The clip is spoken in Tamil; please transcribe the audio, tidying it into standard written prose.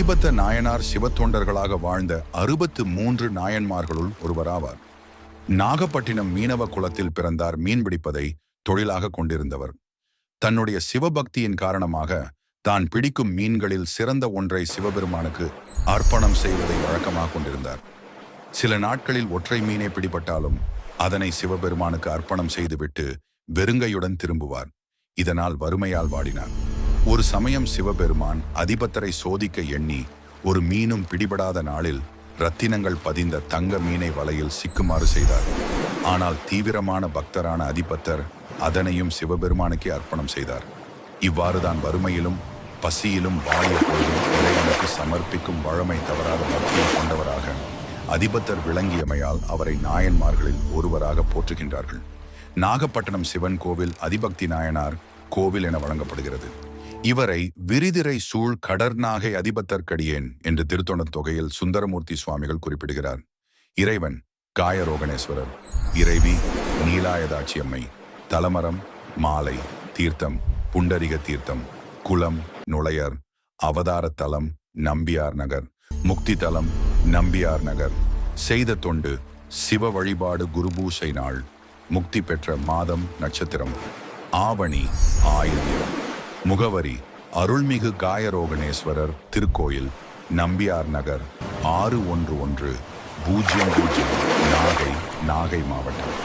அதிபத்த நாயனார் சிவத்தொண்டர்களாக வாழ்ந்த 63 நாயன்மார்களுள் ஒருவராவார். நாகப்பட்டினம் மீனவ குலத்தில் பிறந்தார். மீன்பிடிப்பதை தொழிலாக கொண்டிருந்தவர். தன்னுடைய சிவபக்தியின் காரணமாக தான் பிடிக்கும் மீன்களில் சிறந்த ஒன்றை சிவபெருமானுக்கு அர்ப்பணம் செய்வதை வழக்கமாக கொண்டிருந்தார். சில நாட்களில் ஒற்றை மீனே பிடிபட்டாலும் அதனை சிவபெருமானுக்கு அர்ப்பணம் செய்துவிட்டு வெறுங்கையுடன் திரும்புவார். இதனால் வறுமையால் வாடினார். ஒரு சமயம் சிவபெருமான் அதிபத்தரை சோதிக்க எண்ணி ஒரு மீனும் பிடிபடாத நாளில் ரத்தினங்கள் பதிந்த தங்க மீனை வலையில் சிக்குமாறு செய்தார். ஆனால் தீவிரமான பக்தரான அதிபத்தர் அதனையும் சிவபெருமானுக்கே அர்ப்பணம் செய்தார். இவ்வாறுதான் வறுமையிலும் பசியிலும் வாய பொழுதும் இறைவனுக்கு சமர்ப்பிக்கும் வழமை தவறாத பக்தியை கொண்டவராக அதிபத்தர் விளங்கியமையால் அவரை நாயன்மார்களில் ஒருவராக போற்றுகின்றார்கள். நாகப்பட்டினம் சிவன் கோவில் அதிபக்தி நாயனார் கோவில் என வழங்கப்படுகிறது. இவரை விரிதிரை சூழ் கடர்நாகை அதிபத்தற்கடியேன் என்று திருத்தொண்டர் தொகையில் சுந்தரமூர்த்தி சுவாமிகள் குறிப்பிடுகிறார். இறைவன் காயரோகணேஸ்வரர், இறைவி நீலாயதாட்சியம்மை, தலமரம் மாலை தீர்த்தம் புண்டரிக தீர்த்தம், குளம் நுழையர், அவதார தலம் நம்பியார் நகர், முக்தி தலம் நம்பியார் நகர், செய்த தொண்டு சிவ வழிபாடு குருபூசை நாள், முக்தி பெற்ற மாதம் நட்சத்திரம் ஆவணி ஆயில்யம், முகவரி அருள்மிகு காயரோகணேஸ்வரர் திருக்கோயில், நம்பியார் நகர் 611 000 நாகை மாவட்டம்.